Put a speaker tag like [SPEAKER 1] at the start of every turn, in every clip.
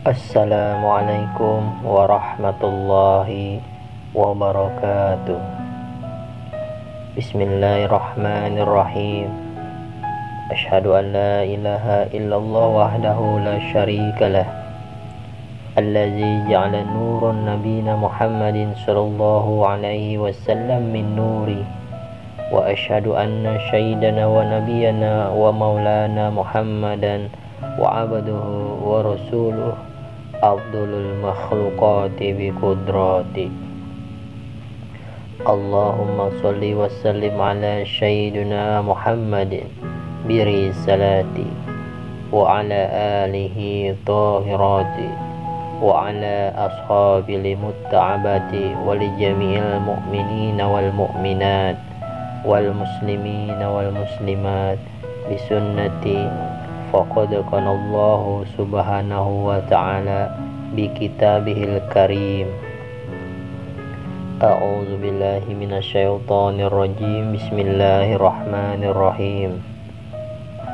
[SPEAKER 1] Assalamualaikum warahmatullahi wabarakatuh. Bismillahirrahmanirrahim. Asyhadu an la ilaha illallah wahdahu la syarikalah, allazi ja'ala nurun nabiyina Muhammadin sallallahu alaihi wasallam min nuri, wa asyhadu anna sayyidana wa nabiyana wa maulana Muhammadan wa abduhu wa rasuluh afdalul makhluqati bi qudrati. Allahumma sholli wa sallim ala sayyidina Muhammadin bi risalati wa ala alihi tahirati wa ala ashabil mutta'abati wa li jami'il mu'minina wal mu'minat wal muslimina wal muslimat bi sunnati. Faqad kana Allah subhanahu wa ta'ala bi kitabihil karim. A'udzu billahi minasyaitonir rajim. Bismillahirrahmanirrahim.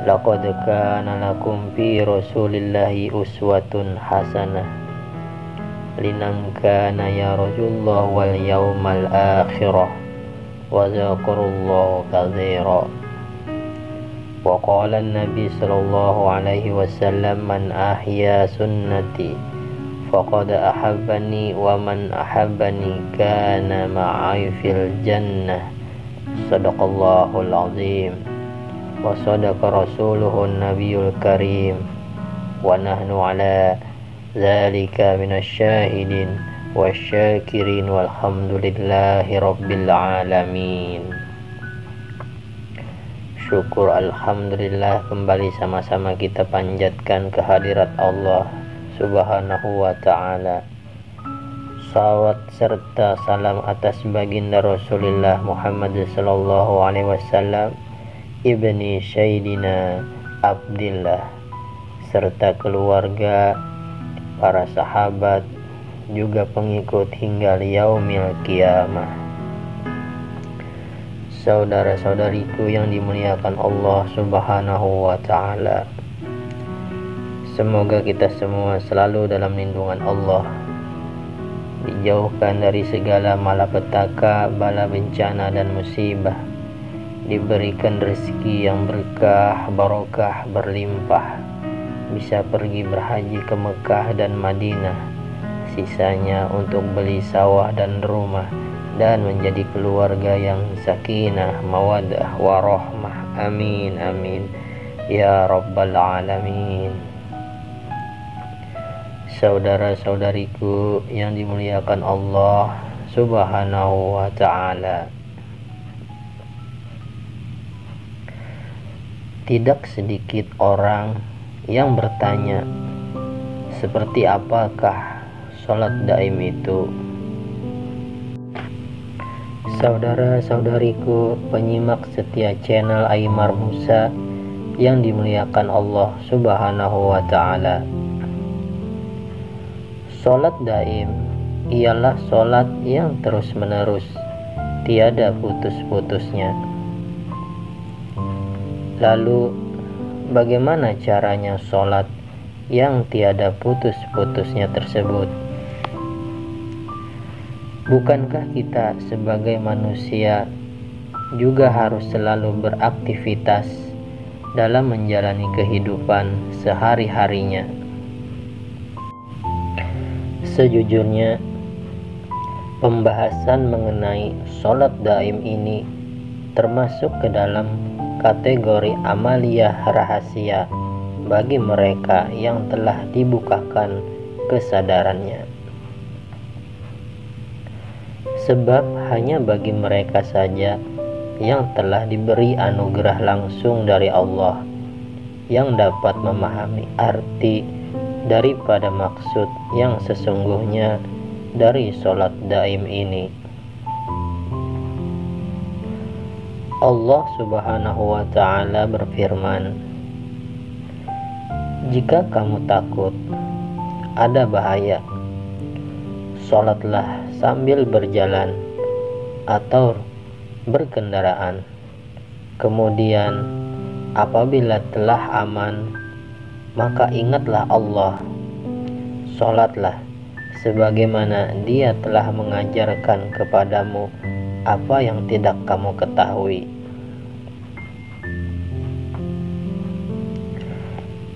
[SPEAKER 1] Laqad kana lakum fi rasulillahi uswatun hasanah liman kana yarjullah wal yawmal akhirah wa dzakarallaha katsiran. Wa qala an-nabi sallallahu alaihi wasallam, man ahya sunnati faqad ahabbani wa man ahabbani kana ma'i fil jannah. Shadaqallahul azim wa sadaqa rasuluhun nabiyul karim wa nahnu ala dzalika minasyahidin wasyakirin walhamdulillahi rabbil alamin. Syukur alhamdulillah, kembali sama-sama kita panjatkan kehadirat Allah subhanahu wa ta'ala. Salawat serta salam atas baginda Rasulullah Muhammad sallallahu alaihi wasallam, ibni Sayyidina Abdillah, serta keluarga, para sahabat, juga pengikut hingga yaumil qiyamah. Saudara-saudariku yang dimuliakan Allah subhanahu wa ta'ala, semoga kita semua selalu dalam lindungan Allah, dijauhkan dari segala malapetaka, bala bencana dan musibah, diberikan rezeki yang berkah, barokah, berlimpah, bisa pergi berhaji ke Mekah dan Madinah, sisanya untuk beli sawah dan rumah, dan menjadi keluarga yang sakinah, mawaddah, warahmah. Amin amin ya rabbal alamin. Saudara-saudariku yang dimuliakan Allah subhanahu wa ta'ala, tidak sedikit orang yang bertanya, seperti apakah sholat daim itu? Saudara-saudariku penyimak setia channel Aimar Musa yang dimuliakan Allah subhanahu wa ta'ala, sholat daim ialah sholat yang terus menerus, tiada putus-putusnya. Lalu bagaimana caranya sholat yang tiada putus-putusnya tersebut? Bukankah kita sebagai manusia juga harus selalu beraktivitas dalam menjalani kehidupan sehari-harinya? Sejujurnya, pembahasan mengenai sholat daim ini termasuk ke dalam kategori amaliyah rahasia bagi mereka yang telah dibukakan kesadarannya. Sebab hanya bagi mereka saja yang telah diberi anugerah langsung dari Allah yang dapat memahami arti daripada maksud yang sesungguhnya dari sholat daim ini. Allah subhanahu wa ta'ala berfirman, jika kamu takut ada bahaya, sholatlah sambil berjalan atau berkendaraan. Kemudian apabila telah aman, maka ingatlah Allah. sholatlah sebagaimana Dia telah mengajarkan kepadamu apa yang tidak kamu ketahui.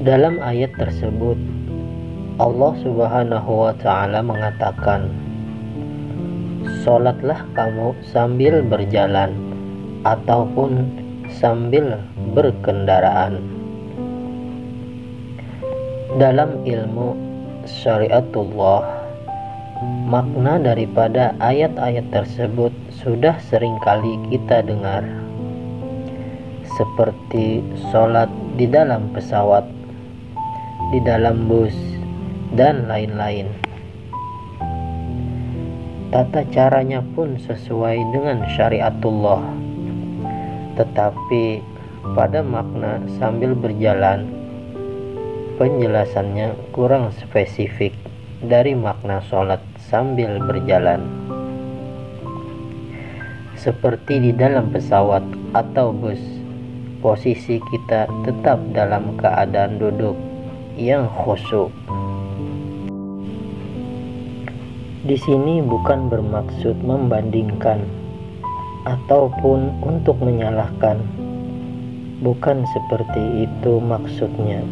[SPEAKER 1] Dalam ayat tersebut Allah Subhanahu wa Ta'ala mengatakan, sholatlah kamu sambil berjalan ataupun sambil berkendaraan. Dalam ilmu syariatullah, makna daripada ayat-ayat tersebut sudah seringkali kita dengar, seperti sholat di dalam pesawat, di dalam bus, dan lain-lain. Tata caranya pun sesuai dengan syariatullah, tetapi pada makna sambil berjalan, penjelasannya kurang spesifik dari makna sholat sambil berjalan. Seperti di dalam pesawat atau bus, posisi kita tetap dalam keadaan duduk yang khusyuk. Di sini bukan bermaksud membandingkan ataupun untuk menyalahkan. Bukan seperti itu maksudnya.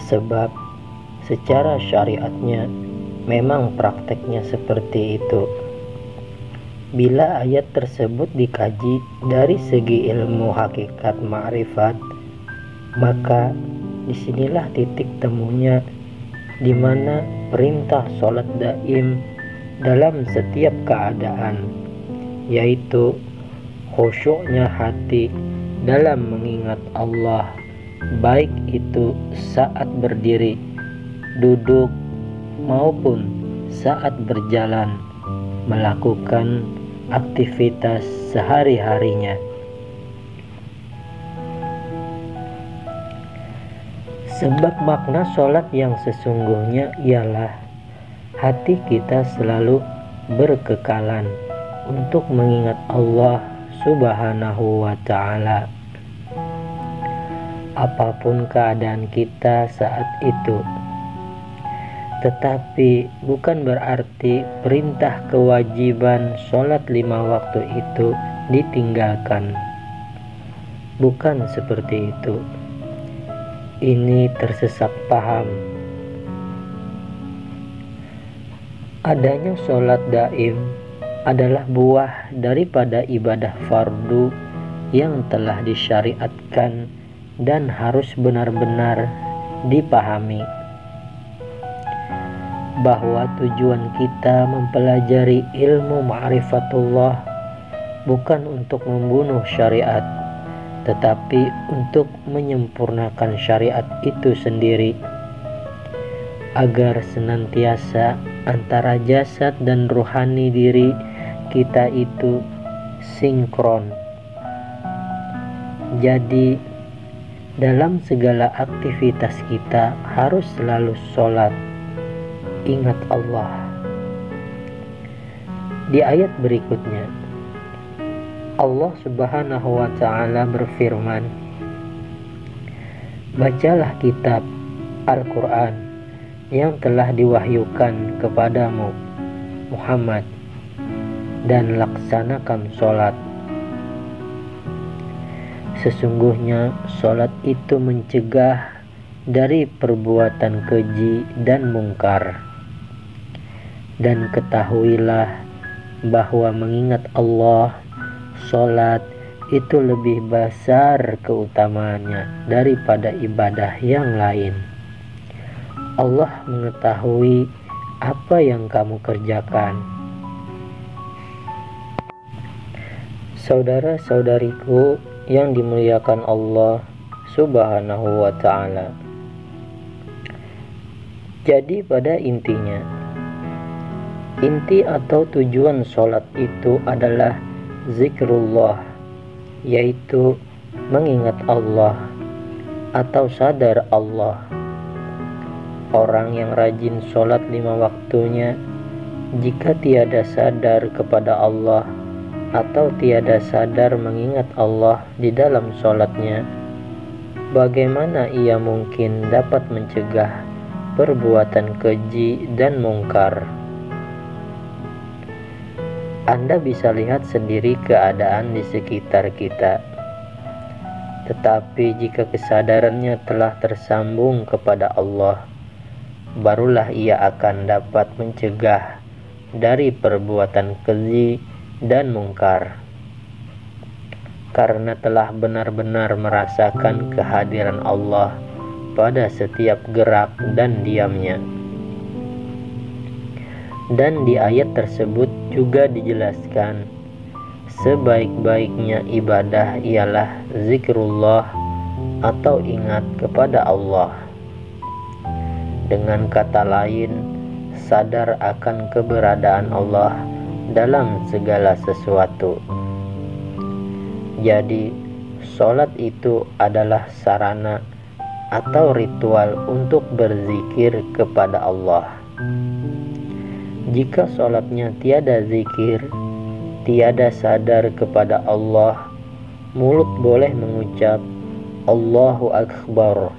[SPEAKER 1] Sebab secara syariatnya memang prakteknya seperti itu. Bila ayat tersebut dikaji dari segi ilmu hakikat ma'rifat, maka disinilah titik temunya, di mana perintah sholat daim dalam setiap keadaan, yaitu khusyuknya hati dalam mengingat Allah, baik itu saat berdiri, duduk, maupun saat berjalan melakukan aktivitas sehari-harinya. Sebab makna sholat yang sesungguhnya ialah hati kita selalu berkekalan untuk mengingat Allah Subhanahu wa Ta'ala, apapun keadaan kita saat itu. Tetapi bukan berarti perintah kewajiban sholat 5 waktu itu ditinggalkan. Bukan seperti itu. Ini tersesat paham. Adanya sholat daim adalah buah daripada ibadah fardu yang telah disyariatkan dan harus benar-benar dipahami bahwa tujuan kita mempelajari ilmu ma'rifatullah bukan untuk membunuh syariat, tetapi untuk menyempurnakan syariat itu sendiri, agar senantiasa antara jasad dan rohani diri kita itu sinkron. Jadi dalam segala aktivitas kita harus selalu sholat, ingat Allah. Di ayat berikutnya Allah Subhanahu wa Ta'ala berfirman, bacalah kitab Al-Quran yang telah diwahyukan kepadamu Muhammad, dan laksanakan sholat. Sesungguhnya sholat itu mencegah dari perbuatan keji dan mungkar. Dan ketahuilah bahwa mengingat Allah, sholat itu lebih besar keutamaannya daripada ibadah yang lain. Allah mengetahui apa yang kamu kerjakan. Saudara-saudariku yang dimuliakan Allah Subhanahu wa Ta'ala, jadi pada intinya, inti atau tujuan sholat itu adalah zikrullah, yaitu mengingat Allah atau sadar Allah. Orang yang rajin sholat 5 waktunya, jika tiada sadar kepada Allah atau tiada sadar mengingat Allah di dalam sholatnya, bagaimana ia mungkin dapat mencegah perbuatan keji dan mungkar. Anda bisa lihat sendiri keadaan di sekitar kita. Tetapi jika kesadarannya telah tersambung kepada Allah, barulah ia akan dapat mencegah dari perbuatan keji dan mungkar. Karena telah benar-benar merasakan kehadiran Allah pada setiap gerak dan diamnya. Dan di ayat tersebut juga dijelaskan, sebaik-baiknya ibadah ialah zikrullah atau ingat kepada Allah. Dengan kata lain, sadar akan keberadaan Allah dalam segala sesuatu. Jadi, sholat itu adalah sarana atau ritual untuk berzikir kepada Allah. Jika sholatnya tiada zikir, tiada sadar kepada Allah, mulut boleh mengucap Allahu Akbar,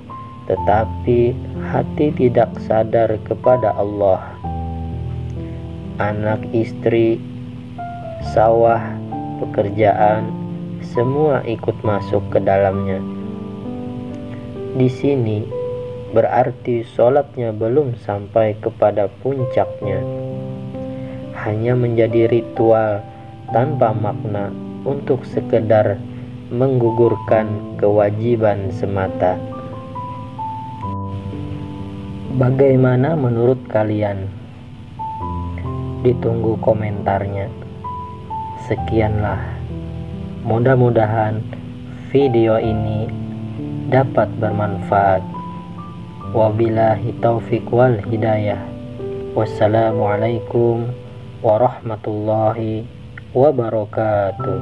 [SPEAKER 1] tetapi hati tidak sadar kepada Allah. Anak, istri, sawah, pekerjaan, semua ikut masuk ke dalamnya. Di sini berarti sholatnya belum sampai kepada puncaknya, hanya menjadi ritual tanpa makna untuk sekedar menggugurkan kewajiban semata. Bagaimana menurut kalian? Ditunggu komentarnya. Sekianlah. Mudah-mudahan video ini dapat bermanfaat. Wabillahi taufiq wal hidayah. Wassalamualaikum warahmatullahi wabarakatuh.